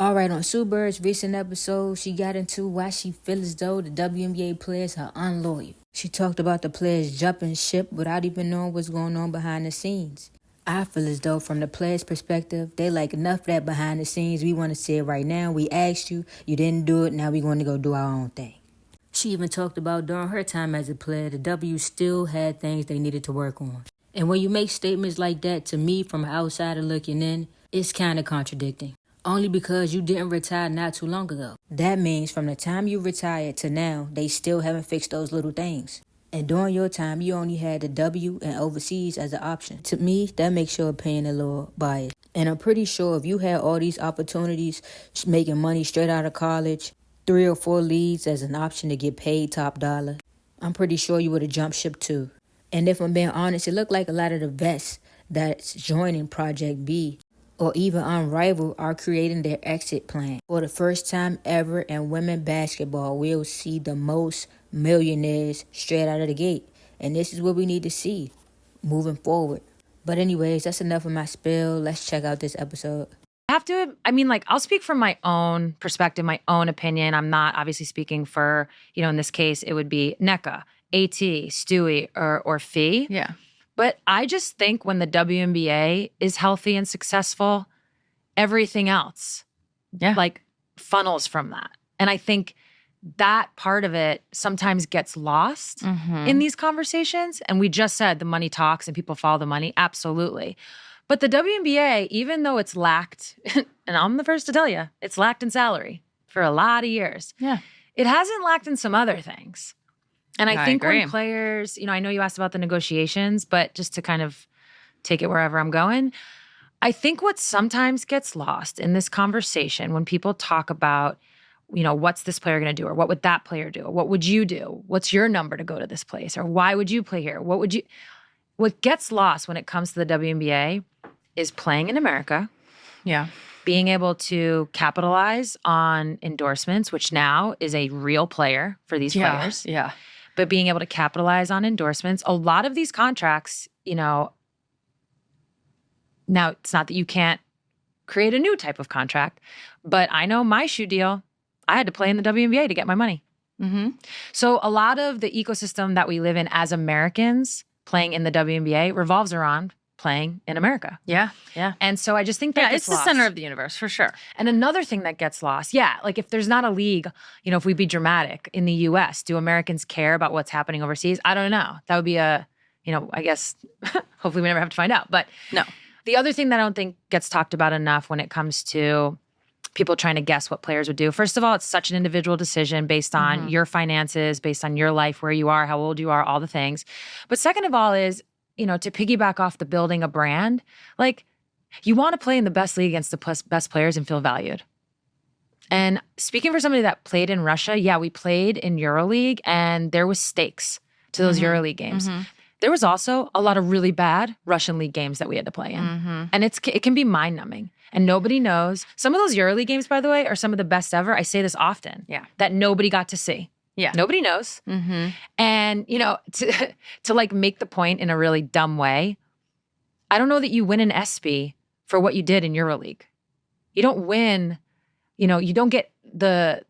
All right, on Sue Bird's recent episode, she got into why she feels as though the WNBA players are unloyal. She talked about the players jumping ship without even knowing what's going on behind the scenes. I feel as though from the players' perspective, they like enough of that behind the scenes. We want to say it right now. We asked you, you didn't do it, now we're going to go do our own thing. She even talked about during her time as a player, the W still had things they needed to work on. And when you make statements like that, to me, from an outsider looking in, it's kind of contradicting. Only because you didn't retire not too long ago. That means from the time you retired to now, they still haven't fixed those little things. And during your time, you only had the W and overseas as an option. To me, that makes your opinion a little biased. And I'm pretty sure if you had all these opportunities, making money straight out of college, 3 or 4 leagues as an option to get paid top dollar, I'm pretty sure you would have jumped ship too. And if I'm being honest, it looked like a lot of the vets that's joining Project B or even Unrivaled are creating their exit plan. For the first time ever in women basketball, we'll see the most millionaires straight out of the gate. And this is what we need to see moving forward. But anyways, that's enough of my spiel. Let's check out this episode. I'll speak from my own perspective, my own opinion. I'm not obviously speaking for, in this case, it would be NECA, AT, Stewie, or Fee. Yeah. But I just think when the WNBA is healthy and successful, everything else funnels from that. And I think that part of it sometimes gets lost in these conversations. And we just said the money talks and people follow the money. Absolutely. But the WNBA, even though it's lacked, and I'm the first to tell you, it's lacked in salary for a lot of years. Yeah. It hasn't lacked in some other things. And I think agree. when players, I know you asked about the negotiations, but just to kind of take it wherever I'm going, I think what sometimes gets lost in this conversation when people talk about, what's this player going to do? Or what would that player do? Or what would you do? What's your number to go to this place? Or why would you play here? What gets lost when it comes to the WNBA is playing in America. Yeah. Being able to capitalize on endorsements, which now is a real player for these players. Yeah. But being able to capitalize on endorsements, a lot of these contracts, now it's not that you can't create a new type of contract, but I know my shoe deal, I had to play in the WNBA to get my money. Mm-hmm. So a lot of the ecosystem that we live in as Americans playing in the WNBA revolves around playing in America. Yeah. And so I just think that it's the center of the universe for sure. And another thing that gets lost, if there's not a league, if we be dramatic in the US, do Americans care about what's happening overseas? I don't know. That would be I guess, hopefully we never have to find out. But no. The other thing that I don't think gets talked about enough when it comes to people trying to guess what players would do. First of all, it's such an individual decision based on your finances, based on your life, where you are, how old you are, all the things. But second of all is, to piggyback off the building a brand, you want to play in the best league against the best players and feel valued. And speaking for somebody that played in Russia, we played in EuroLeague and there was stakes to those EuroLeague games. There was also a lot of really bad Russian league games that we had to play in. And it can be mind-numbing. And nobody knows. Some of those EuroLeague games, by the way, are some of the best ever. I say this often. Yeah. That nobody got to see. Yeah. Nobody knows. And, to make the point in a really dumb way, I don't know that you win an ESPY for what you did in EuroLeague. You don't win, you don't get the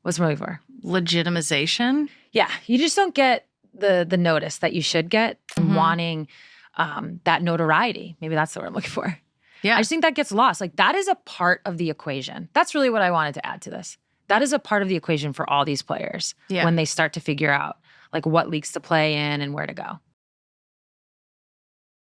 what's it really for? Legitimization? Yeah. You just don't get the notice that you should get from wanting that notoriety. Maybe that's the word I'm looking for. Yeah. I just think that gets lost. That is a part of the equation. That's really what I wanted to add to this. That is a part of the equation for all these players when they start to figure out what leagues to play in and where to go.